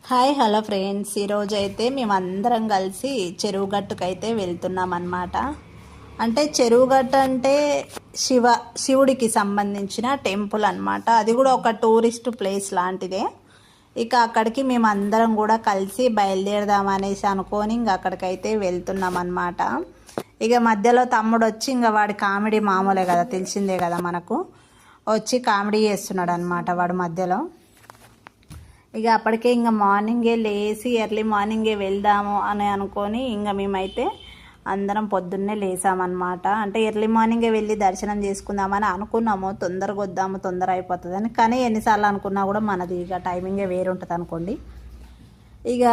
Hi hello friends, ఈరోజు అయితే మేమందరం కలిసి చెరువు గట్టుకైతే వెళ్తున్నాం అన్నమాట. అంటే చెరువు గట్టు అంటే శివుడికి సంబంధించిన టెంపుల్ అన్నమాట. అది కూడా ఒక టూరిస్ట్ ప్లేస్ లాంటిదే. ఇక అక్కడికి మేమందరం కూడా కలిసి బయలుదేరదాం అనేసి అనుకొని ఇంక అక్కడికైతే వెళ్తున్నాం అన్నమాట. ఇక మధ్యలో తమ్ముడు వచ్చి ఇంకా వాడి కామెడీ మామూలే కదా, తెలిసిందే కదా మనకు, వచ్చి కామెడీ చేస్తున్నాడు అనమాట వాడు మధ్యలో. ఇక అప్పటికే ఇంకా మార్నింగే లేచి ఎర్లీ మార్నింగే వెళ్దాము అని అనుకొని ఇంకా మేమైతే అందరం పొద్దున్నే లేసామన్నమాట. అంటే ఎర్లీ మార్నింగే వెళ్ళి దర్శనం చేసుకుందామని అనుకున్నాము, తొందరగా వద్దాము తొందర అయిపోతుందని. కానీ ఎన్నిసార్లు అనుకున్నా కూడా మనది ఇక టైమింగే వేరుంటుంది అనుకోండి. ఇక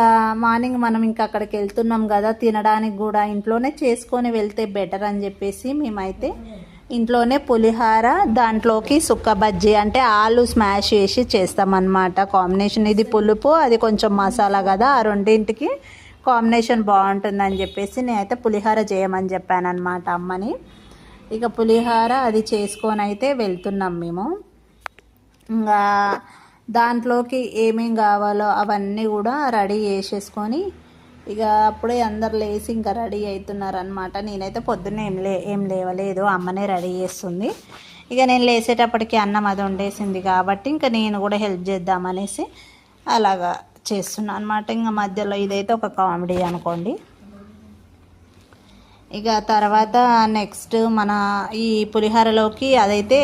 మార్నింగ్ మనం ఇంకా అక్కడికి వెళ్తున్నాం కదా, తినడానికి కూడా ఇంట్లోనే చేసుకొని వెళ్తే బెటర్ అని చెప్పేసి మేమైతే ఇంట్లోనే పులిహార, దాంట్లోకి సుక్క బజ్జీ అంటే ఆలు స్మాష్ చేసి చేస్తామన్నమాట. కాంబినేషన్ ఇది పులుపు, అది కొంచెం మసాలా కదా, ఆ రెండింటికి కాంబినేషన్ బాగుంటుందని చెప్పేసి నేనైతే పులిహార చేయమని చెప్పానమాట అమ్మని. ఇక పులిహార అది చేసుకొని అయితే వెళ్తున్నాం మేము. ఇంకా దాంట్లోకి ఏమేం కావాలో అవన్నీ కూడా రెడీ చేసేసుకొని ఇక అప్పుడే అందరు లేచి ఇంకా రెడీ అవుతున్నారనమాట. నేనైతే పొద్దున్నే ఏం లేవలేదు, అమ్మనే రెడీ చేస్తుంది. ఇక నేను లేచేటప్పటికి అన్నం అది వండేసింది కాబట్టి ఇంకా నేను కూడా హెల్ప్ చేద్దామనేసి అలాగా చేస్తున్నాను అనమాట. ఇంకా మధ్యలో ఇదైతే ఒక కామెడీ అనుకోండి. ఇక తర్వాత నెక్స్ట్ మన ఈ పులిహోరలోకి అదైతే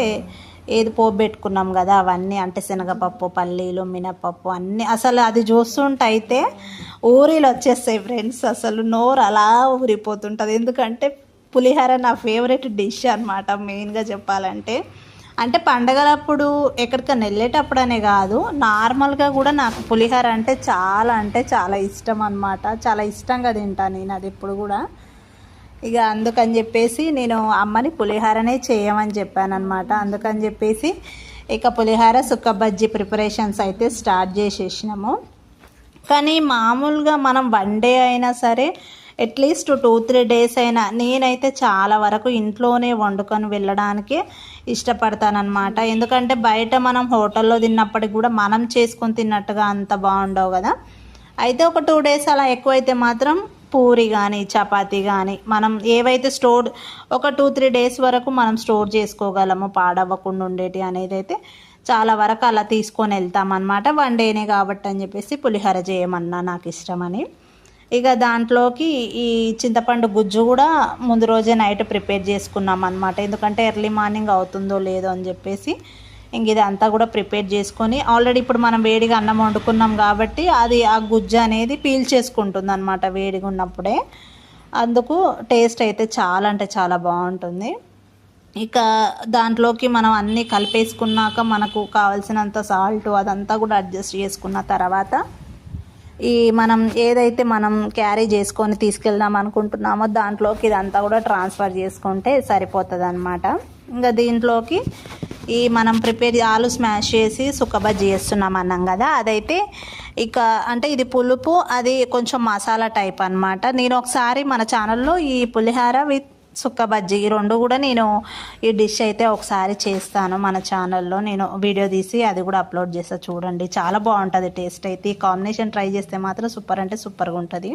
ఏది పోపు పెట్టుకున్నాం కదా అవన్నీ, అంటే శనగపప్పు, పల్లీలు, మినపప్పు అన్నీ అసలు అది చూస్తుంటే అయితే ఊరిలో వచ్చేస్తాయి ఫ్రెండ్స్. అసలు నోరు అలా ఊరిపోతుంటుంది. ఎందుకంటే పులిహోర నా ఫేవరెట్ డిష్ అనమాట. మెయిన్గా చెప్పాలంటే అంటే పండగలప్పుడు ఎక్కడికైనా వెళ్ళేటప్పుడు అనే కాదు, నార్మల్గా కూడా నాకు పులిహోర అంటే చాలా ఇష్టం అనమాట. చాలా ఇష్టంగా తింటాను నేను అది ఇప్పుడు కూడా. ఇక అందుకని చెప్పేసి నేను అమ్మని పులిహోరనే చేయమని చెప్పానమాట. అందుకని చెప్పేసి ఇక పులిహోర సుక్క బజ్జీ ప్రిపరేషన్స్ అయితే స్టార్ట్ చేసేసినాము. కానీ మామూలుగా మనం 1 డే అయినా సరే అట్లీస్ట్ 2-3 డేస్ అయినా నేనైతే చాలా వరకు ఇంట్లోనే వండుకొని వెళ్ళడానికే ఇష్టపడతానమాట. ఎందుకంటే బయట మనం హోటల్లో తిన్నప్పటికి కూడా మనం చేసుకొని తిన్నట్టుగా అంత బాగుండవు కదా. అయితే ఒక 2 డేస్ అలా ఎక్కువైతే మాత్రం పూరి కానీ చపాతీ కానీ మనం ఏవైతే ఒక 2-3 డేస్ వరకు మనం స్టోర్ చేసుకోగలము పాడవ్వకుండా ఉండేటి అనేది అయితే చాలా వరకు అలా తీసుకొని వెళ్తామన్నమాట. 1 డేనే కాబట్టి అని చెప్పేసి పులిహోర చేయమన్నా నాకు ఇష్టమని. ఇక దాంట్లోకి ఈ చింతపండు గుజ్జు కూడా ముందు రోజే నైట్ ప్రిపేర్ చేసుకున్నాం అనమాట. ఎందుకంటే ఎర్లీ మార్నింగ్ అవుతుందో లేదో అని చెప్పేసి ఇంక ఇదంతా కూడా ప్రిపేర్ చేసుకొని ఆల్రెడీ ఇప్పుడు మనం వేడిగా అన్నం వండుకున్నాం కాబట్టి అది ఆ గుజ్జు అనేది పీల్చేసుకుంటుంది అనమాట వేడిగా ఉన్నప్పుడే. అందుకు టేస్ట్ అయితే చాలా అంటే చాలా బాగుంటుంది. ఇక దాంట్లోకి మనం అన్నీ కలిపేసుకున్నాక మనకు కావాల్సినంత సాల్ట్ అదంతా కూడా అడ్జస్ట్ చేసుకున్న తర్వాత ఈ మనం ఏదైతే మనం క్యారీ చేసుకొని తీసుకెళ్దాం అనుకుంటున్నామో దాంట్లోకి ఇదంతా కూడా ట్రాన్స్ఫర్ చేసుకుంటే సరిపోతుంది అనమాట. ఇంకా దీంట్లోకి ఈ మనం ఆలు స్మాష్ చేసి సుక్క బజ్జీ చేస్తున్నాం అన్నాం కదా, అదైతే ఇక అంటే ఇది పులుపు, అది కొంచెం మసాలా టైప్ అనమాట. నేను ఒకసారి మన ఛానల్లో ఈ పులిహోర విత్ సుక్క బజ్జీ ఈ 2 కూడా నేను ఈ డిష్ అయితే ఒకసారి చేస్తాను మన ఛానల్లో. నేను వీడియో తీసి అది కూడా అప్లోడ్ చేస్తా, చూడండి. చాలా బాగుంటుంది టేస్ట్ అయితే. ఈ కాంబినేషన్ ట్రై చేస్తే మాత్రం సూపర్ అంటే సూపర్గా ఉంటుంది.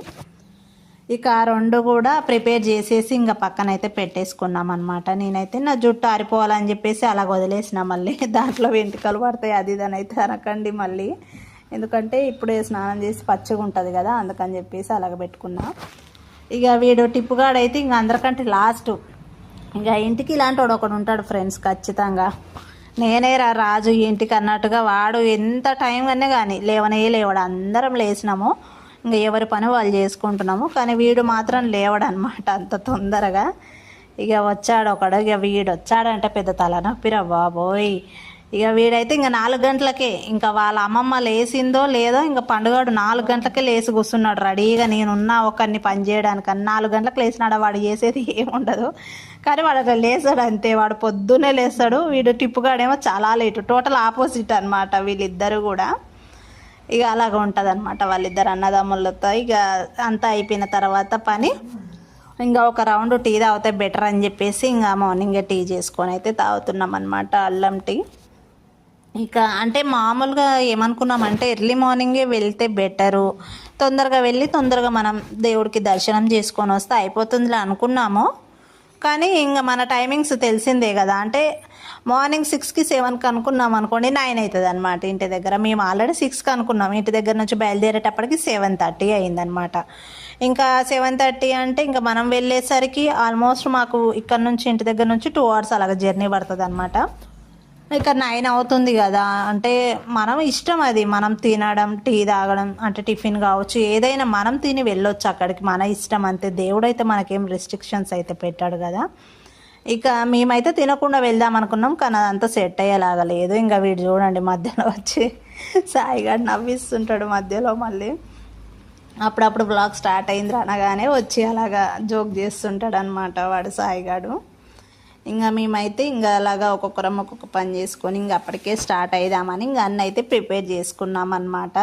ఇక ఆ 2 కూడా ప్రిపేర్ చేసేసి ఇంకా పక్కనైతే పెట్టేసుకున్నాం అనమాట. నేనైతే నా జుట్టు ఆరిపోవాలని చెప్పేసి అలా వదిలేసిన, మళ్ళీ దాంట్లో వెంట్రుకలు పడతాయి అది ఇదని అయితే అనకండి మళ్ళీ. ఎందుకంటే ఇప్పుడే స్నానం చేసి పచ్చగా ఉంటుంది కదా, అందుకని చెప్పేసి అలాగ పెట్టుకున్నా. ఇక వీడు టిప్పుగాడైతే ఇంక అందరికంటే లాస్ట్. ఇక ఇంటికి ఇలాంటి వాడు ఒకడు ఉంటాడు ఫ్రెండ్స్ ఖచ్చితంగా. నేనే రాజు ఇంటికి అన్నట్టుగా వాడు ఎంత టైం కన్నా కానీ లేవడు. అందరం లేచినాము, ఇంకా ఎవరి పని వాళ్ళు చేసుకుంటున్నాము. కానీ వీడు మాత్రం లేవడనమాట అంత తొందరగా. ఇక వచ్చాడు ఒకడు. ఇక వీడు వచ్చాడంటే పెద్ద తలనొప్పిరా బాబోయ్. ఇక వీడైతే ఇంకా 4 గంటలకే, ఇంకా వాళ్ళ అమ్మమ్మ లేచిందో లేదో ఇంకా పండుగాడు 4 గంటలకే లేచి కూర్చున్నాడు రెడీగా. నేనున్నా ఒకరిని పని చేయడానికని 4 గంటలకు లేచినాడు. వాడు చేసేది ఏముండదు కానీ వాడు అట్లా లేచాడు అంతే. వాడు పొద్దున్నే లేస్తాడు. వీడు టిప్పుగాడేమో చాలా లేటు, టోటల్ ఆపోజిట్ అనమాట వీళ్ళిద్దరు కూడా. ఇక అలాగ ఉంటుంది అనమాట వాళ్ళిద్దరు అన్నదమ్ములతో. ఇక అంతా అయిపోయిన తర్వాత పని ఇంకా ఒక రౌండ్ టీ తాగితే బెటర్ అని చెప్పేసి ఇంకా మార్నింగే టీ చేసుకొని అయితే తాగుతున్నాం అనమాట, అల్లం టీ. ఇక అంటే మామూలుగా ఏమనుకున్నామంటే ఎర్లీ మార్నింగే వెళ్తే బెటరు, తొందరగా వెళ్ళి తొందరగా మనం దేవుడికి దర్శనం చేసుకొని వస్తే అయిపోతుందిలే అనుకున్నాము. కానీ ఇంకా మన టైమింగ్స్ తెలిసిందే కదా, అంటే మార్నింగ్ 6కి 7కి అనుకున్నాం అనుకోండి, 9 అవుతుంది అనమాట ఇంటి దగ్గర. మేము ఆల్రెడీ 6కి అనుకున్నాం, ఇంటి దగ్గర నుంచి బయలుదేరేటప్పటికి 7:30 అయిందనమాట. ఇంకా 7:30 అంటే ఇంకా మనం వెళ్ళేసరికి ఆల్మోస్ట్ మాకు ఇక్కడ నుంచి ఇంటి దగ్గర నుంచి 2 hours అలాగ జర్నీ పడుతుంది అనమాట. ఇక 9 అవుతుంది కదా, అంటే మనం ఇష్టం, అది మనం తినడం, టీ తాగడం, అంటే టిఫిన్ కావచ్చు, ఏదైనా మనం తిని వెళ్ళొచ్చు అక్కడికి, మన ఇష్టం అంతే. దేవుడైతే మనకేం రెస్ట్రిక్షన్స్ అయితే పెట్టాడు కదా. ఇక మేమైతే తినకుండా వెళ్దాం అనుకున్నాం, కానీ అదంతా సెట్ అయ్యేలాగా లేదు. ఇంకా వీడు చూడండి మధ్యలో వచ్చి సాయిగాడు నవ్విస్తుంటాడు మధ్యలో. మళ్ళీ అప్పుడప్పుడు బ్లాగ్ స్టార్ట్ అయింది అనగానే వచ్చి అలాగా జోక్ చేస్తుంటాడు అనమాట వాడు సాయిగాడు. ఇంకా మేమైతే ఇంకా అలాగా ఒక్కొక్కరం ఒక్కొక్క పని చేసుకొని ఇంకా అప్పటికే స్టార్ట్ అయిదామని ఇంకా అన్నీ అయితే ప్రిపేర్ చేసుకున్నాం అన్నమాట.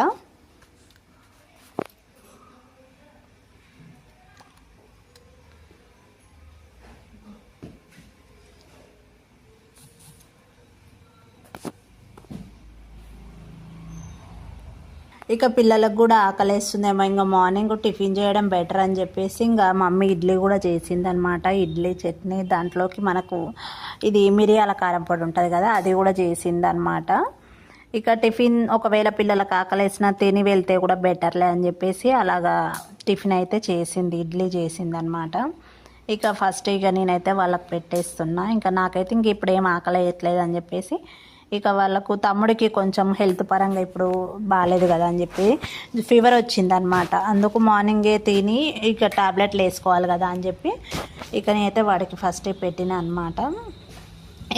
ఇక పిల్లలకు కూడా ఆకలేస్తుందేమో, ఇంకా మార్నింగ్ టిఫిన్ చేయడం బెటర్ అని చెప్పేసి ఇంకా మమ్మీ ఇడ్లీ కూడా చేసిందనమాట. ఇడ్లీ చట్నీ, దాంట్లోకి మనకు ఇది మిరియాల కారం పొడి ఉంటుంది కదా, అది కూడా చేసిందనమాట. ఇక టిఫిన్ ఒకవేళ పిల్లలకు ఆకలేసినా తిని వెళ్తే కూడా బెటర్లే అని చెప్పేసి అలాగా టిఫిన్ అయితే చేసింది, ఇడ్లీ చేసిందనమాట. ఇక ఫస్ట్ ఇక నేనైతే వాళ్ళకి పెట్టేస్తున్నా. ఇంకా నాకైతే ఇంక ఇప్పుడు ఏం ఆకలేయట్లేదు అని చెప్పేసి, ఇక వాళ్ళకు తమ్ముడికి కొంచెం హెల్త్ పరంగా ఇప్పుడు బాగాలేదు కదా అని చెప్పి ఫీవర్ వచ్చిందనమాట. అందుకు మార్నింగే తిని ఇక టాబ్లెట్లు వేసుకోవాలి కదా అని చెప్పి ఇక నేనైతే వాడికి ఫస్ట్ పెట్టిన అనమాట.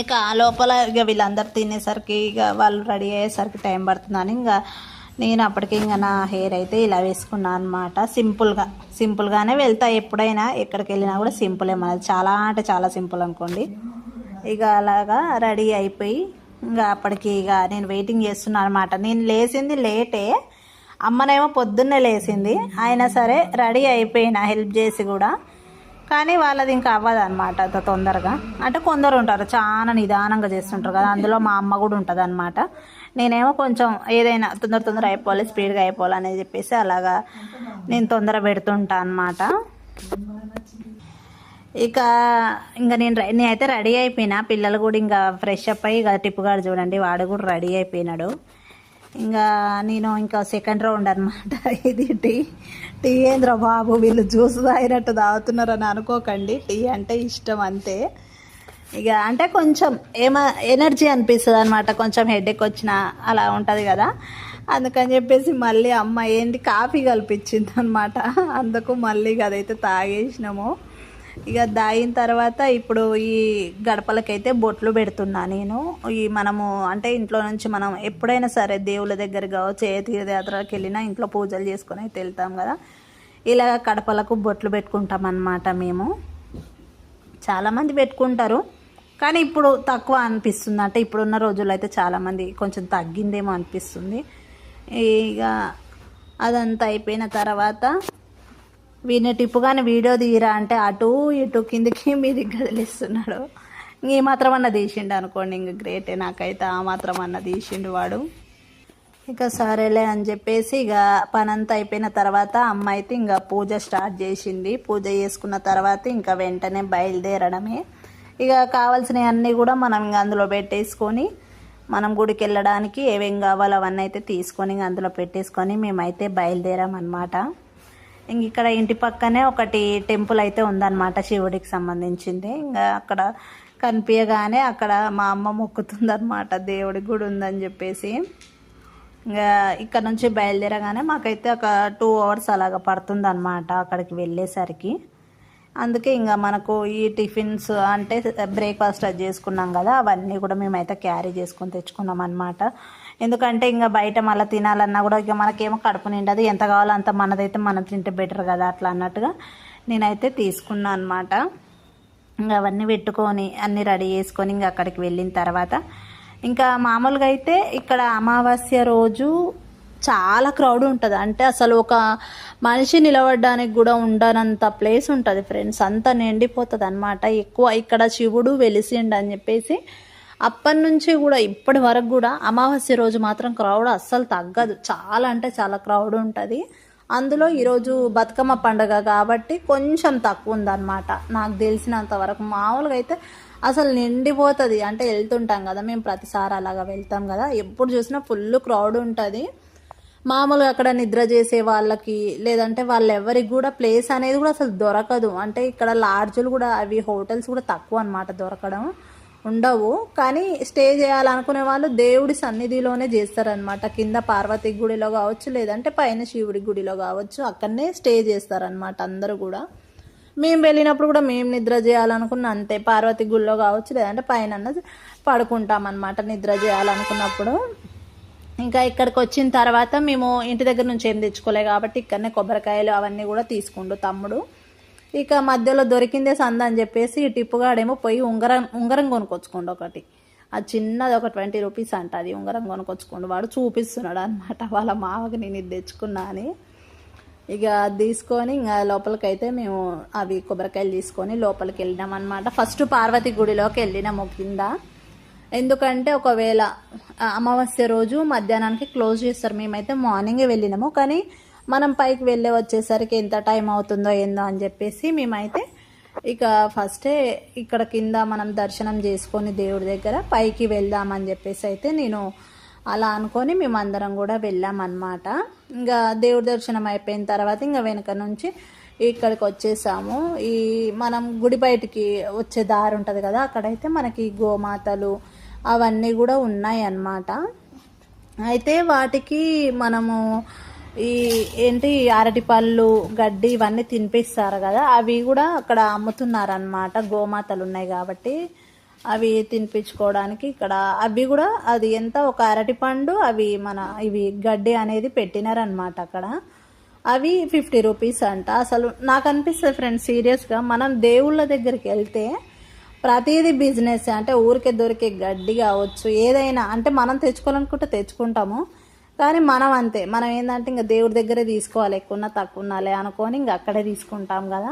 ఇక ఆ లోపల ఇక వీళ్ళందరూ తినేసరికి ఇక వాళ్ళు రెడీ అయ్యేసరికి టైం పడుతుందని ఇంకా నేను అప్పటికి ఇంకా నా హెయిర్ అయితే ఇలా వేసుకున్నాను అనమాట. సింపుల్గానే వెళ్తా, ఎప్పుడైనా ఎక్కడికి వెళ్ళినా కూడా సింపులే మనది, చాలా అంటే చాలా సింపుల్ అనుకోండి. ఇక అలాగా రెడీ అయిపోయి ఇంకా అప్పటికి ఇక నేను వెయిటింగ్ చేస్తున్నాను అనమాట. నేను లేచింది లేటే, అమ్మనేమో పొద్దున్నే లేచింది, అయినా సరే రెడీ అయిపోయినా హెల్ప్ చేసి కూడా. కానీ వాళ్ళది ఇంకా అవ్వదు అనమాట అంత తొందరగా. అంటే కొందరు ఉంటారు చాలా నిదానంగా చేస్తుంటారు కదా, అందులో మా అమ్మ కూడా ఉంటుంది అనమాట. నేనేమో కొంచెం ఏదైనా తొందర అయిపోవాలి, స్పీడ్గా అయిపోవాలి అని చెప్పేసి అలాగా నేను తొందర పెడుతుంటా అనమాట. ఇక ఇంకా నేనైతే రెడీ అయిపోయినా, పిల్లలు కూడా ఇంకా ఫ్రెష్ అప్ అయ్యి ఇక టిప్పుగాడు చూడండి వాడు కూడా రెడీ అయిపోయినాడు. ఇంకా నేను ఇంకా సెకండ్ రౌండ్ అనమాట. ఇది టీ ఏంద్ర బాబు, వీళ్ళు జ్యూస్ తాగినట్టు తాగుతున్నారని అనుకోకండి, టీ అంటే ఇష్టం అంతే. ఇక అంటే కొంచెం ఎనర్జీ అనిపిస్తుంది అనమాట, కొంచెం హెడేక్ వచ్చినా అలా ఉంటుంది కదా, అందుకని చెప్పేసి మళ్ళీ అమ్మ ఏంటి కాఫీ కల్పించింది అనమాట. అందుకు మళ్ళీ అదైతే తాగేసినాము. ఇక తాగిన తర్వాత ఇప్పుడు ఈ గడపలకైతే బొట్లు పెడుతున్నా నేను. ఈ మనము అంటే ఇంట్లో నుంచి మనం ఎప్పుడైనా సరే దేవుళ్ళ దగ్గర కావచ్చు, ఏ తీర్థయాత్రలకు వెళ్ళినా ఇంట్లో పూజలు చేసుకొని అయితే వెళ్తాం కదా, ఇలా గడపలకు బొట్లు పెట్టుకుంటాం అన్నమాట మేము. చాలామంది పెట్టుకుంటారు కానీ ఇప్పుడు తక్కువ అనిపిస్తుంది, అంటే ఇప్పుడున్న రోజుల్లో అయితే చాలామంది కొంచెం తగ్గిందేమో అనిపిస్తుంది. ఇక అదంతా అయిపోయిన తర్వాత వీడిని టిప్పుగానే వీడియో తీయరా అంటే అటు ఇటు కిందికి మీది గదిలిస్తున్నాడు. ఈ మాత్రం అన్న తీసిండు అనుకోండి, ఇంక గ్రేటే. నాకైతే ఆ మాత్రం అన్న తీసిండు వాడు. ఇక సరేలే అని చెప్పేసి ఇక పనంతా అయిపోయిన తర్వాత అమ్మ అయితే ఇంకా పూజ స్టార్ట్ చేసింది. పూజ చేసుకున్న తర్వాత ఇంకా వెంటనే బయలుదేరడమే. ఇక కావాల్సినవి అన్నీ కూడా మనం ఇంకా అందులో పెట్టేసుకొని మనం గుడికి వెళ్ళడానికి ఏమేం కావాలో అవన్నీ అయితే తీసుకొని ఇంకా అందులో పెట్టేసుకొని మేమైతే బయలుదేరామన్నమాట. ఇంక ఇక్కడ ఇంటి పక్కనే ఒకటి టెంపుల్ అయితే ఉందన్నమాట, శివుడికి సంబంధించింది. ఇంకా అక్కడ కనిపించగానే అక్కడ మా అమ్మ మొక్కుతుందన్నమాట, దేవుడి గుడి ఉందని చెప్పేసి. ఇంకా ఇక్కడ నుంచి బయలుదేరగానే మాకైతే ఒక 2 hours అలాగ పడుతుంది అనమాట అక్కడికి వెళ్ళేసరికి. అందుకే ఇంకా మనకు ఈ టిఫిన్స్ అంటే బ్రేక్ఫాస్ట్ అది చేసుకున్నాం కదా, అవన్నీ కూడా మేమైతే క్యారీ చేసుకొని తెచ్చుకున్నాం అనమాట. ఎందుకంటే ఇంకా బయట మళ్ళీ తినాలన్నా కూడా ఇక మనకేమో కడుపు నిండదు, ఎంత కావాలో అంత మనదైతే మనం తింటే బెటర్ కదా అట్లా అన్నట్టుగా నేనైతే తీసుకున్నాను అనమాట. ఇంకా అవన్నీ పెట్టుకొని అన్నీ రెడీ చేసుకొని ఇంకా అక్కడికి వెళ్ళిన తర్వాత ఇంకా మామూలుగా అయితే ఇక్కడ అమావాస్య రోజు చాలా క్రౌడ్ ఉంటుంది. అంటే అసలు ఒక మనిషి నిలబడడానికి కూడా ఉండనంత ప్లేస్ ఉంటుంది ఫ్రెండ్స్, అంతా నిండిపోతుంది అనమాట. ఎక్కువ ఇక్కడ శివుడు వెలిసిండు అని చెప్పేసి అప్పటి నుంచి కూడా ఇప్పటి వరకు కూడా అమావాస్య రోజు మాత్రం క్రౌడ్ అస్సలు తగ్గదు, చాలా అంటే చాలా క్రౌడ్ ఉంటుంది. అందులో ఈరోజు బతుకమ్మ పండుగ కాబట్టి కొంచెం తక్కువ ఉందన్నమాట నాకు తెలిసినంత వరకు. మామూలుగా అయితే అసలు నిండిపోతుంది, అంటే వెళ్తుంటాం కదా మేము, ప్రతిసారి అలాగా వెళ్తాం కదా, ఎప్పుడు చూసినా ఫుల్ క్రౌడ్ ఉంటుంది. మామూలుగా అక్కడ నిద్ర చేసే వాళ్ళకి లేదంటే వాళ్ళెవరికి కూడా ప్లేస్ అనేది కూడా అసలు దొరకదు. అంటే ఇక్కడ లాడ్జులు కూడా అవి హోటల్స్ కూడా తక్కువ అనమాట, దొరకడం ఉండవు. కానీ స్టే చేయాలనుకునే వాళ్ళు దేవుడి సన్నిధిలోనే చేస్తారనమాట. కింద పార్వతి గుడిలో కావచ్చు లేదంటే పైన శివుడి గుడిలో కావచ్చు, అక్కడనే స్టే చేస్తారనమాట అందరూ కూడా. మేము వెళ్ళినప్పుడు కూడా మేము నిద్ర చేయాలనుకున్న అంతే, పార్వతి గుడిలో కావచ్చు లేదంటే పైన పడుకుంటాం అనమాట నిద్ర చేయాలనుకున్నప్పుడు. ఇంకా ఇక్కడికి వచ్చిన తర్వాత మేము ఇంటి దగ్గర నుంచి ఏం తెచ్చుకోలే కాబట్టి ఇక్కడనే కొబ్బరికాయలు అవన్నీ కూడా తీసుకుండు తమ్ముడు. ఇక మధ్యలో దొరికిందే సంద అని చెప్పేసి ఈ టిప్పుగాడేమో పోయి ఉంగరం కొనుక్కొచ్చుకోండు ఒకటి, అది చిన్నది ఒక 20 రూపీస్ అంట, అది ఉంగరం కొనుక్కొచ్చుకోండు. వాడు చూపిస్తున్నాడు అనమాట వాళ్ళ మావకి నేను ఇది తెచ్చుకున్నా అని. ఇక అది తీసుకొని ఇంకా లోపలికైతే మేము అవి కొబ్బరికాయలు తీసుకొని లోపలికి వెళ్ళినాం అనమాట. ఫస్ట్ పార్వతి గుడిలోకి వెళ్ళినాము కింద, ఎందుకంటే ఒకవేళ అమావాస్య రోజు మధ్యాహ్నానికి క్లోజ్ చేస్తారు. మేమైతే మార్నింగే వెళ్ళినాము, కానీ మనం పైకి వెళ్ళే వచ్చేసరికి ఎంత టైం అవుతుందో ఏందో అని చెప్పేసి మేమైతే ఇక ఫస్టే ఇక్కడ కింద మనం దర్శనం చేసుకొని దేవుడి దగ్గర పైకి వెళ్దామని చెప్పేసి అయితే నేను అలా అనుకొని మేమందరం కూడా వెళ్ళామన్నమాట. ఇంకా దేవుడి దర్శనం అయిపోయిన తర్వాత ఇంకా వెనక నుంచి ఇక్కడికి వచ్చేసాము. ఈ మనం గుడి బయటికి వచ్చే దారి ఉంటుంది కదా, అక్కడైతే మనకి గోమాతలు అవన్నీ కూడా ఉన్నాయి అన్నమాట. అయితే వాటికి మనము ఈ ఏంటి అరటిపళ్ళు గడ్డి ఇవన్నీ తినిపిస్తారు కదా, అవి కూడా అక్కడ అమ్ముతున్నారనమాట. గోమాతలు ఉన్నాయి కాబట్టి అవి తినిపించుకోవడానికి ఇక్కడ అవి కూడా, అది ఎంత ఒక అరటిపండు అవి ఇవి గడ్డి అనేది పెట్టినారనమాట అక్కడ. అవి 50 రూపీస్ అంట. అసలు నాకు అనిపిస్తుంది ఫ్రెండ్స్, సీరియస్గా మనం దేవుళ్ళ దగ్గరికి వెళ్తే ప్రతిదీ బిజినెస్. అంటే ఊరికే దొరికే గడ్డి కావచ్చు ఏదైనా, అంటే మనం తెచ్చుకోవాలనుకుంటే తెచ్చుకుంటాము, కానీ మనం అంతే, మనం ఏంటంటే ఇంకా దేవుడి దగ్గరే తీసుకోవాలి, ఎక్కువ తక్కువ ఉన్నాలే అనుకొని ఇంకా అక్కడే తీసుకుంటాం కదా.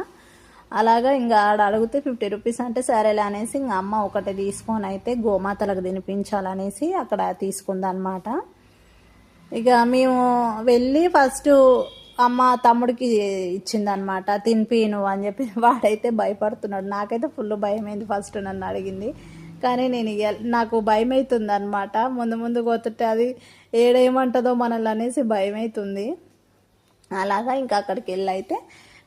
అలాగా ఇంకా ఆడ అడిగితే 50 రూపీస్ అంటే సరేలే అనేసి ఇంకా అమ్మ ఒకటి తీసుకొని అయితే గోమాతలకు తినిపించాలనేసి అక్కడ తీసుకుందనమాట. ఇక మేము వెళ్ళి ఫస్ట్ అమ్మ తమ్ముడికి ఇచ్చిందనమాట, తినిపి నువ్వు అని చెప్పి. వాడైతే భయపడుతున్నాడు, నాకైతే ఫుల్ భయం అయింది ఫస్ట్ నన్ను అడిగింది. కానీ నేను నాకు భయం అవుతుంది అనమాట, ముందు పోతుంటే అది ఏడేమంటుందో మనల్ని అనేసి భయం అవుతుంది. అలాగా ఇంకా అక్కడికి వెళ్ళి అయితే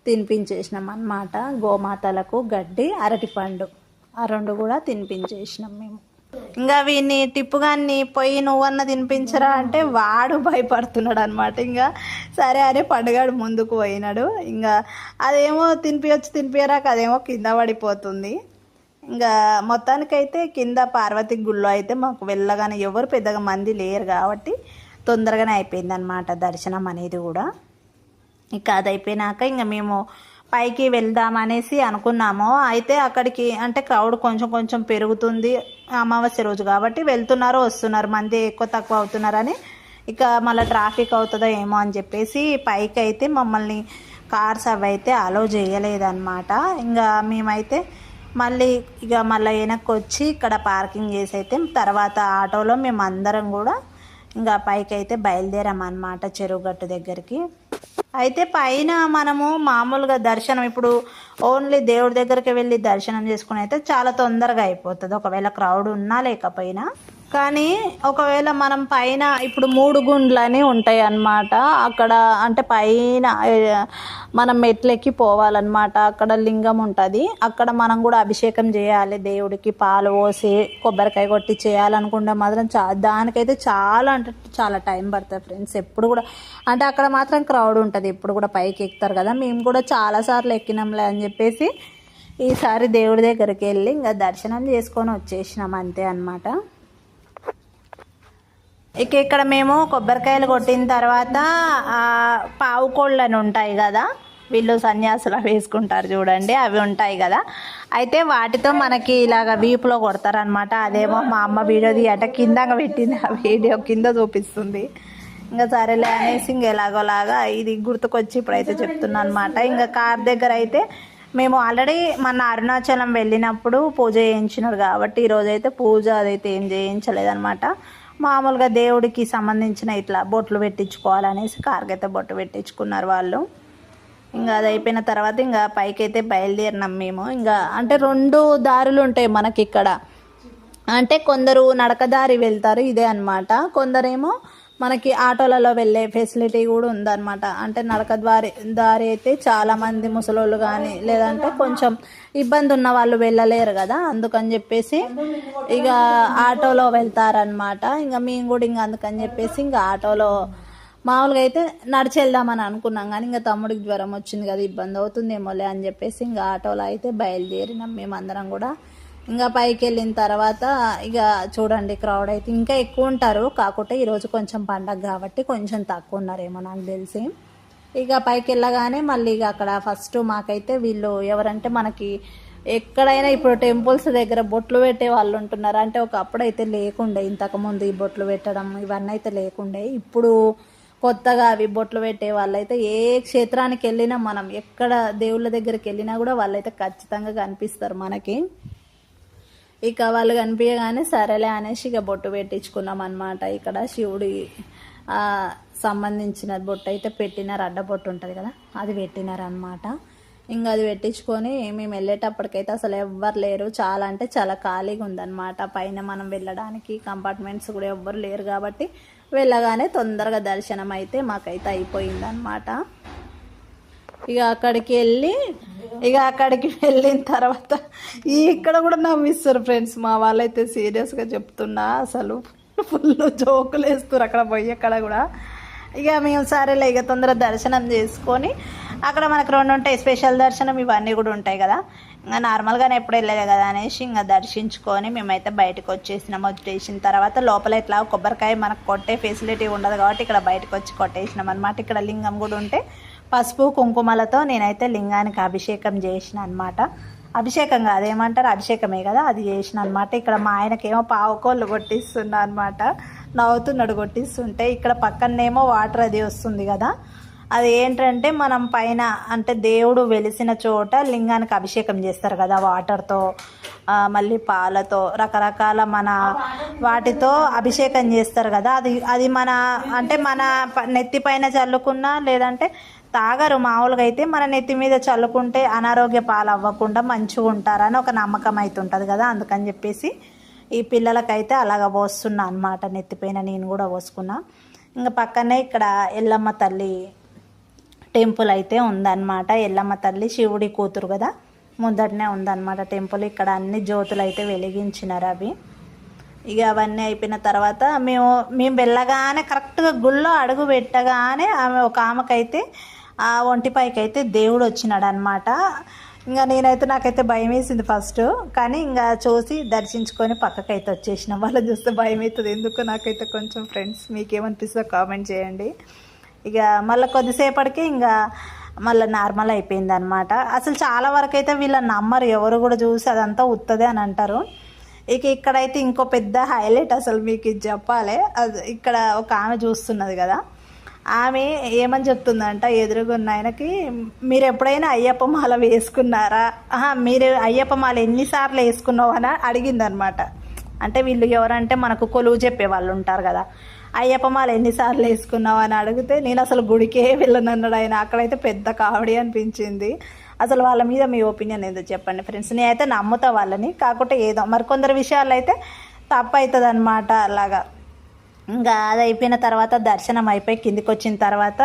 తినిపించేసినాం అన్నమాట. గోమాతలకు గడ్డి అరటిపండు ఆ 2 కూడా తినిపించేసినాం మేము. ఇంకా వీడిని టిప్పుగాన్ని పోయి నువ్వన్న తినిపించరా అంటే వాడు భయపడుతున్నాడు అనమాట. ఇంకా సరే అరే పండుగాడు ముందుకు పోయినాడు. ఇంకా అదేమో తినిపించరాక అదేమో కింద పడిపోతుంది. ఇంకా మొత్తానికైతే కింద పార్వతి గుళ్ళో అయితే మాకు వెళ్ళగానే ఎవరు పెద్దగా మంది లేరు కాబట్టి తొందరగానే అయిపోయింది అనమాట దర్శనం అనేది కూడా. ఇక అది అయిపోయినాక ఇంకా మేము పైకి వెళ్దామనేసి అనుకున్నాము. అయితే అక్కడికి అంటే క్రౌడ్ కొంచెం పెరుగుతుంది, అమావాస్య రోజు కాబట్టి వెళ్తున్నారు వస్తున్నారు, మంది ఎక్కువ తక్కువ అవుతున్నారని ఇక మళ్ళీ ట్రాఫిక్ అవుతుందో ఏమో అని చెప్పేసి పైకి అయితే మమ్మల్ని కార్స్ అవి అయితే అలో చేయలేదన్నమాట. ఇంకా మేమైతే మళ్ళీ వెనక్కి వచ్చి ఇక్కడ పార్కింగ్ చేసి అయితే తర్వాత ఆటోలో మేము అందరం కూడా ఇంకా పైకి అయితే బయలుదేరామన్నమాట చెరువుగట్టు దగ్గరికి. అయితే పైన మనము మామూలుగా దర్శనం ఇప్పుడు ఓన్లీ దేవుడి దగ్గరికి వెళ్ళి దర్శనం చేసుకుని అయితే చాలా తొందరగా అయిపోతుంది, ఒకవేళ క్రౌడ్ ఉన్నా లేకపోయినా. కానీ ఒకవేళ మనం పైన ఇప్పుడు 3 గుండ్లని ఉంటాయి అన్నమాట అక్కడ, అంటే పైన మనం మెట్లెక్కి పోవాలన్నమాట. అక్కడ లింగం ఉంటుంది, అక్కడ మనం కూడా అభిషేకం చేయాలి దేవుడికి, పాలు పోసి కొబ్బరికాయ కొట్టి చేయాలనుకుంటే మాత్రం దానికైతే చాలా అంటే చాలా టైం పడుతుంది ఫ్రెండ్స్. ఎప్పుడు కూడా అంటే అక్కడ మాత్రం క్రౌడ్ ఉంటుంది, ఎప్పుడు కూడా పైకి ఎక్కుతారు కదా. మేము కూడా చాలాసార్లు ఎక్కినాంలే అని చెప్పేసి ఈసారి దేవుడి దగ్గరికి వెళ్ళి ఇంకా దర్శనం చేసుకొని వచ్చేసినాం అంతే అన్నమాట. ఇక ఇక్కడ మేము కొబ్బరికాయలు కొట్టిన తర్వాత పావు కోళ్ళని ఉంటాయి కదా, వీళ్ళు సన్యాసులు వేసుకుంటారు చూడండి, అవి ఉంటాయి కదా. అయితే వాటితో మనకి ఇలాగ వీపులో కొడతారనమాట. అదేమో మా అమ్మ వీడియో తీయట కింద పెట్టింది, ఆ వీడియో కింద చూపిస్తుంది. ఇంకా సరేలే అనేసి ఇంక ఎలాగోలాగా ఇది గుర్తుకొచ్చి ఇప్పుడైతే చెప్తున్నా అనమాట. ఇంకా కార్ దగ్గర అయితే మేము ఆల్రెడీ మన అరుణాచలం వెళ్ళినప్పుడు పూజ చేయించినారు కాబట్టి ఈరోజైతే పూజ అదైతే ఏం చేయించలేదన్నమాట. మామూలుగా దేవుడికి సంబంధించిన ఇట్లా బొట్లు పెట్టించుకోవాలనేసి కార్కైతే బొట్టు పెట్టించుకున్నారు వాళ్ళు. ఇంకా అది అయిపోయిన తర్వాత ఇంకా పైకైతే బయలుదేరినాం మేము. ఇంకా అంటే 2 దారులు ఉంటాయి మనకి ఇక్కడ. అంటే కొందరు నడకదారి వెళ్తారు ఇదే అనమాట, కొందరేమో మనకి ఆటోలలో వెళ్ళే ఫెసిలిటీ కూడా ఉందన్నమాట. అంటే దారి అయితే చాలామంది ముసలోళ్ళు కానీ లేదంటే కొంచెం ఇబ్బంది ఉన్న వాళ్ళు వెళ్ళలేరు కదా, అందుకని చెప్పేసి ఇక ఆటోలో వెళ్తారనమాట. ఇంకా మేము కూడా ఇంకా అందుకని చెప్పేసి ఇంకా ఆటోలో మామూలుగా అయితే నడిచి వెళ్దామని అనుకున్నాం, కానీ ఇంకా తమ్ముడికి జ్వరం వచ్చింది కదా, ఇబ్బంది అవుతుందేమోలే అని చెప్పేసి ఇంకా ఆటోలో అయితే బయలుదేరినాం మేమందరం కూడా. ఇంకా పైకి వెళ్ళిన తర్వాత ఇక చూడండి క్రౌడ్ అయితే ఇంకా ఎక్కువ ఉంటారు, కాకపోతే ఈరోజు కొంచెం పండగ కాబట్టి కొంచెం తక్కువ ఉన్నారేమో నాకు తెలిసి. ఇక పైకి వెళ్ళగానే మళ్ళీ ఇక అక్కడ ఫస్ట్ మాకైతే వీళ్ళు ఎవరంటే మనకి ఎక్కడైనా ఇప్పుడు టెంపుల్స్ దగ్గర బొట్లు పెట్టే వాళ్ళు ఉంటున్నారు. అంటే ఒకప్పుడు అయితే లేకుండే, ఇంతకుముందు ఈ బొట్లు పెట్టడం ఇవన్నీ అయితే లేకుండే. ఇప్పుడు కొత్తగా అవి బొట్లు పెట్టే వాళ్ళైతే ఏ క్షేత్రానికి వెళ్ళినా మనం ఎక్కడ దేవుళ్ళ దగ్గరికి వెళ్ళినా కూడా వాళ్ళైతే ఖచ్చితంగా కనిపిస్తారు మనకి. ఇక వాళ్ళు కనిపించగానే సరేలే అనేసి ఇక బొట్టు పెట్టించుకున్నాం అనమాట. ఇక్కడ శివుడి సంబంధించిన బొట్టు అయితే పెట్టినారు, అడ్డబొట్టు ఉంటుంది కదా అది పెట్టినారు అనమాట. ఇంకా అది పెట్టించుకొని మేము వెళ్ళేటప్పటికైతే అసలు ఎవ్వరు లేరు, చాలా అంటే చాలా ఖాళీగా ఉందన్నమాట. పైన మనం వెళ్ళడానికి కంపార్ట్మెంట్స్ కూడా ఎవ్వరు లేరు కాబట్టి వెళ్ళగానే తొందరగా దర్శనం అయితే మాకైతే అయిపోయిందన్నమాట. ఇక అక్కడికి వెళ్ళిన తర్వాత ఇక్కడ కూడా నవ్విస్తారు ఫ్రెండ్స్, మా వాళ్ళైతే సీరియస్గా చెప్తున్నా, అసలు ఫుల్ జోకులు వేస్తారు అక్కడ పోయి కూడా. ఇక మేము సరేలే ఇక తొందర దర్శనం చేసుకొని అక్కడ మనకు 2 ఉంటాయి, స్పెషల్ దర్శనం ఇవన్నీ కూడా ఉంటాయి కదా, ఇంకా నార్మల్గానే ఎప్పుడు వెళ్ళలేదు కదా అనేసి ఇంకా దర్శించుకొని మేమైతే బయటకు వచ్చేసినాం. వచ్చేసిన తర్వాత లోపల ఇట్లా కొబ్బరికాయ మనకు కొట్టే ఫెసిలిటీ ఉండదు కాబట్టి ఇక్కడ బయటకు వచ్చి కొట్టేసినాం అనమాట. ఇక్కడ లింగం కూడా ఉంటే పసుపు కుంకుమలతో నేనైతే లింగానికి అభిషేకం చేసిన అనమాట. అభిషేకం కాదు ఏమంటారు, అభిషేకమే కదా, అది చేసిన అనమాట. ఇక్కడ మా ఆయనకేమో పావుకోళ్ళు కొట్టిస్తున్నా అనమాట, నవ్వుతున్నాడు కొట్టిస్తుంటే. ఇక్కడ పక్కనేమో వాటర్ అది వస్తుంది కదా, అది ఏంటంటే మనం పైన అంటే దేవుడు వెలిసిన చోట లింగానికి అభిషేకం చేస్తారు కదా వాటర్తో, మళ్ళీ పాలతో రకరకాల మన వాటితో అభిషేకం చేస్తారు కదా. అది మన అంటే మన నెత్తి పైన చల్లుకున్నా లేదంటే తాగరు, మామూలుగా అయితే మన నెత్తి మీద చల్లుకుంటే అనారోగ్య పాలు అవ్వకుండా మంచిగా ఉంటారని ఒక నమ్మకం అయితే ఉంటుంది కదా. అందుకని చెప్పేసి ఈ పిల్లలకైతే అలాగ పోస్తున్నా అనమాట, నెత్తిపైన నేను కూడా పోసుకున్నా. ఇంకా పక్కనే ఇక్కడ ఎల్లమ్మ తల్లి టెంపుల్ అయితే ఉందన్నమాట. ఎల్లమ్మ తల్లి శివుడి కూతురు కదా, ముందటనే ఉందన్నమాట టెంపుల్. ఇక్కడ అన్ని జ్యోతులు అయితే వెలిగించినారు అవి. ఇక అవన్నీ అయిపోయిన తర్వాత మేము వెళ్ళగానే కరెక్ట్గా గుళ్ళో అడుగు పెట్టగానే ఒక ఆమెకైతే ఆ ఒంటిపైకి అయితే దేవుడు వచ్చినాడు అనమాట. ఇంకా నాకైతే భయం వేసింది ఫస్ట్, కానీ ఇంకా చూసి దర్శించుకొని పక్కకైతే వచ్చేసినాం. వాళ్ళని చూస్తే భయం అవుతుంది ఎందుకు నాకైతే కొంచెం. ఫ్రెండ్స్ మీకేమనిపిస్తుందో కామెంట్ చేయండి. ఇక మళ్ళీ కొద్దిసేపటికి ఇంకా మళ్ళీ నార్మల్ అయిపోయింది అనమాట. అసలు చాలా వరకు అయితే వీళ్ళని నమ్మరు ఎవరు కూడా, చూసి అదంతా ఉత్తదే అని అంటారు. ఇక ఇక్కడైతే ఇంకో పెద్ద హైలైట్ అసలు మీకు ఇది చెప్పాలి. ఇక్కడ ఒక ఆమె చూస్తున్నది కదా, ఆమె ఏమని చెప్తుందంట ఎదురుగున్న ఆయనకి, మీరు ఎప్పుడైనా అయ్యప్ప మాల వేసుకున్నారా, మీరు అయ్యప్ప మాల ఎన్నిసార్లు వేసుకున్నావు అని అడిగిందనమాట. అంటే వీళ్ళు ఎవరంటే మనకు కొలువు చెప్పే వాళ్ళు ఉంటారు కదా, అయ్యప్ప మాల ఎన్నిసార్లు వేసుకున్నావు అని అడిగితే నేను అసలు గుడికే వెళ్ళనన్నాడు ఆయన. అక్కడైతే పెద్ద కామెడీ అనిపించింది. అసలు వాళ్ళ మీద మీ ఒపీనియన్ ఏదో చెప్పండి ఫ్రెండ్స్. నేనైతే నమ్ముతా వాళ్ళని, కాకపోతే ఏదో మరికొందరు విషయాలు అయితే తప్పు అవుతుంది అనమాట అలాగా. ఇంకా అది అయిపోయిన తర్వాత దర్శనం అయిపోయి కిందికి వచ్చిన తర్వాత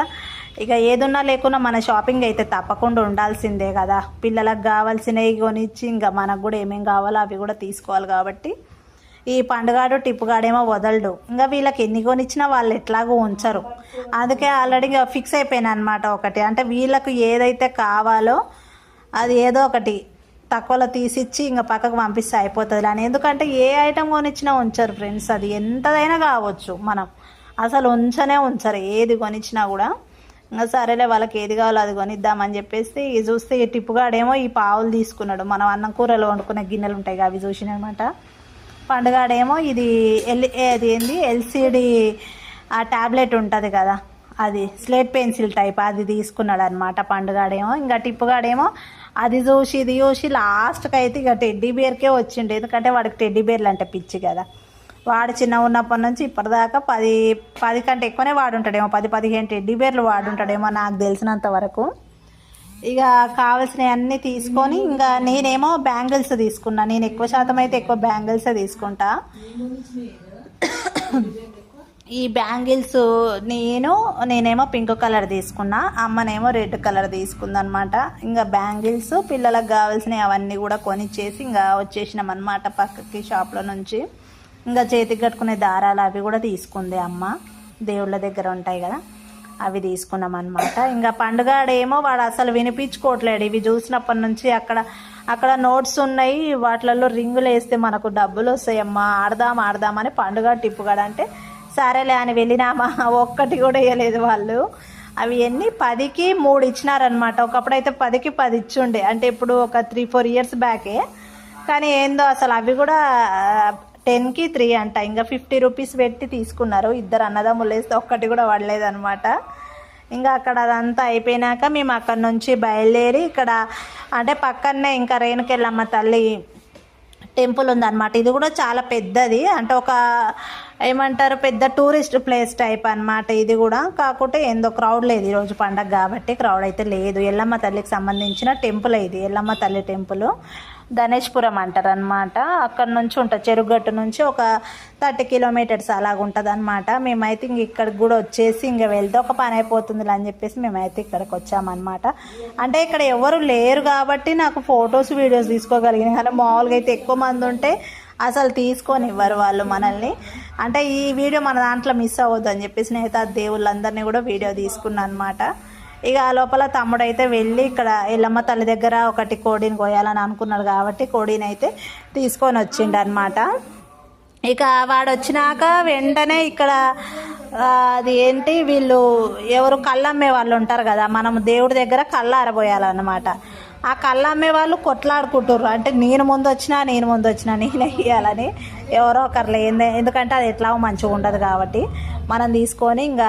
ఇక ఏదున్నా లేకున్నా మన షాపింగ్ అయితే తప్పకుండా ఉండాల్సిందే కదా. పిల్లలకు కావాల్సినవి కొనిచ్చి ఇంకా మనకు కూడా ఏమేమి కావాలో అవి కూడా తీసుకోవాలి కాబట్టి ఈ పండుగాడు టిప్పుగాడేమో వదలడు. ఇంకా వీళ్ళకి ఎన్ని కొనిచ్చినా వాళ్ళు ఎట్లాగో ఉంచరు. అందుకే ఆల్రెడీ ఫిక్స్ అయిపోయినా అనమాట ఒకటి, అంటే వీళ్ళకు ఏదైతే కావాలో అది ఏదో ఒకటి తక్కువలో తీసిచ్చి ఇంకా పక్కకు పంపిస్తే అయిపోతుంది అని. ఎందుకంటే ఏ ఐటెం కొనిచ్చినా ఉంచరు ఫ్రెండ్స్, అది ఎంతదైనా కావచ్చు, మనం అసలు ఉంచరు ఏది కొనిచ్చినా కూడా. ఇంకా సరేలే వాళ్ళకి ఏది కావాలో అది కొనిద్దామని చెప్పేసి చూస్తే ఈ టిప్పుగాడేమో ఈ పావులు తీసుకున్నాడు. మనం అన్నం కూరలు వండుకునే గిన్నెలు ఉంటాయి అవి చూసినమాట. పండుగాడేమో ఇది ఏంది ఎల్సిడి ఆ ట్యాబ్లెట్ ఉంటుంది కదా అది స్లేట్ పెన్సిల్ టైప్ అది తీసుకున్నాడు అనమాట పండుగాడేమో. ఇంకా టిప్పుగాడేమో అది చూసి ఇది చూసి లాస్ట్కి అయితే ఇక టెడ్డీ బేర్కే వచ్చిండు. ఎందుకంటే వాడికి టెడ్డీ బేర్లు అంటే పిచ్చి కదా. వాడు చిన్న ఉన్నప్పటి నుంచి ఇప్పటిదాకా 10 కంటే ఎక్కువనే వాడుంటాడేమో, 10-15 టెడ్డీ బేర్లు వాడుంటాడేమో నాకు తెలిసినంత వరకు. ఇక కావాల్సినవి అన్నీ తీసుకొని ఇంకా నేనేమో బ్యాంగిల్స్ తీసుకున్నా. నేను ఎక్కువ శాతం అయితే ఎక్కువ బ్యాంగిల్సే తీసుకుంటా. ఈ బ్యాంగిల్స్ నేనేమో పింక్ కలర్ తీసుకున్నా, అమ్మనేమో రెడ్ కలర్ తీసుకుందనమాట. ఇంకా బ్యాంగిల్స్ పిల్లలకు కావాల్సినవి అవన్నీ కూడా కొనిచ్చేసి ఇంకా వచ్చేసినాం అనమాట పక్కకి షాప్లో నుంచి. ఇంకా చేతికి కట్టుకునే దారాలు అవి కూడా తీసుకుంది అమ్మ, దేవుళ్ళ దగ్గర ఉంటాయి కదా అవి తీసుకున్నాం అనమాట. ఇంకా పండుగాడేమో వాడు అసలు వినిపించుకోవట్లేడు. ఇవి చూసినప్పటి నుంచి అక్కడ నోట్స్ ఉన్నాయి, వాటిలలో రింగులు వేస్తే మనకు డబ్బులు వస్తాయమ్మా, ఆడదామని పండుగ టిప్పుగాడు అంటే సరేలే అని వెళ్ళినామా. ఒక్కటి కూడా వేయలేదు వాళ్ళు. అవి ఎన్ని 10కి 3 ఇచ్చినారనమాట. ఒకప్పుడైతే 10కి 10 ఇచ్చుండే, అంటే ఇప్పుడు ఒక 3-4 ఇయర్స్ బ్యాకే. కానీ ఏందో అసలు అవి కూడా 10కి 3 అంట. ఇంకా 50 రూపీస్ పెట్టి తీసుకున్నారు. ఇద్దరు అన్నదమ్ములు వేస్తే ఒక్కటి కూడా పడలేదనమాట. ఇంకా అక్కడ అదంతా అయిపోయినాక మేము అక్కడ నుంచి బయలుదేరి ఇక్కడ అంటే పక్కనే ఇంకా రేణుకెళ్ళమ్మ తల్లి టెంపుల్ ఉందన్నమాట. ఇది కూడా చాలా పెద్దది, అంటే ఒక ఏమంటారు పెద్ద టూరిస్ట్ ప్లేస్ టైప్ అనమాట ఇది కూడా. కాకపోతే ఏందో క్రౌడ్ లేదు, ఈరోజు పండగ కాబట్టి క్రౌడ్ అయితే లేదు. ఎల్లమ్మ తల్లికి సంబంధించిన టెంపుల్ ఇది, ఎల్లమ్మ తల్లి టెంపుల్. ధనేష్పురం అంటారు అనమాట. అక్కడ నుంచి ఉంటుంది, చెరుగట్టు నుంచి ఒక 30 కిలోమీటర్స్ అలాగ ఉంటుంది అనమాట. మేమైతే ఇంక ఇక్కడికి కూడా వచ్చేసి ఇంకా వెళ్తే ఒక పని అయిపోతుంది అని చెప్పేసి మేమైతే ఇక్కడికి వచ్చామన్నమాట. అంటే ఇక్కడ ఎవరు లేరు కాబట్టి నాకు ఫొటోస్ వీడియోస్ తీసుకోగలిగినాయి. కానీ మామూలుగా అయితే ఎక్కువ మంది ఉంటే అసలు తీసుకొని ఇవ్వరు వాళ్ళు మనల్ని. అంటే ఈ వీడియో మన దాంట్లో మిస్ అవ్వద్దు అని చెప్పేసి నేనైతే ఆ దేవుళ్ళందరినీ కూడా వీడియో తీసుకున్నాను అనమాట. ఇక ఆ లోపల తమ్ముడైతే వెళ్ళి ఇక్కడ ఎల్లమ్మ తల్లి దగ్గర ఒకటి కోడిని కోయాలని అనుకున్నాడు కాబట్టి కోడిని అయితే తీసుకొని వచ్చిండు అనమాట. ఇక వాడు వచ్చినాక వెంటనే ఇక్కడ అది ఏంటి వీళ్ళు ఎవరు కళ్ళు అమ్మే వాళ్ళు ఉంటారు కదా, మనం దేవుడి దగ్గర కళ్ళు ఆరబోయాలన్నమాట. ఆ కళ్ళు అమ్మే వాళ్ళు కొట్లాడుకుంటారు. అంటే నేను ముందు వచ్చినా నేనే ఇవ్వాలని ఎవరో ఒకరు లేదే, ఎందుకంటే అది ఎట్లా మంచిగా ఉండదు కాబట్టి మనం తీసుకొని ఇంకా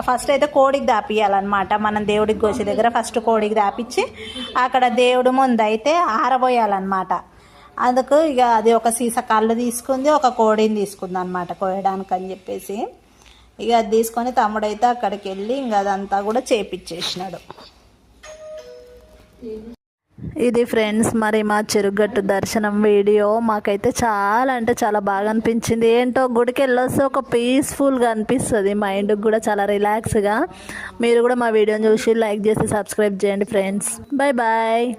ఫస్ట్ అయితే కోడికి దాపియాలన్నమాట. మనం దేవుడికి కోసే దగ్గర ఫస్ట్ కోడికి దాపిచ్చి అక్కడ దేవుడి ముందు అయితే ఆరబోయాలన్నమాట. అందుకు ఇక అది ఒక సీసా కళ్ళు తీసుకుంది, ఒక కోడిని తీసుకుంది అనమాట కోయడానికి అని చెప్పేసి. ఇక అది తీసుకొని తమ్ముడైతే అక్కడికి వెళ్ళి ఇంకా అదంతా కూడా చేపిచ్చేసినాడు. ఇది ఫ్రెండ్స్ మరి మా చెరుగట్టు దర్శనం వీడియో. మాకైతే చాలా అంటే చాలా బాగా అనిపించింది. ఏంటో గుడికి వెళ్ళొస్తే ఒక పీస్ఫుల్గా అనిపిస్తుంది, మైండ్కి కూడా చాలా రిలాక్స్గా. మీరు కూడా మా వీడియోని చూసి లైక్ చేసి సబ్స్క్రైబ్ చేయండి ఫ్రెండ్స్. Bye bye.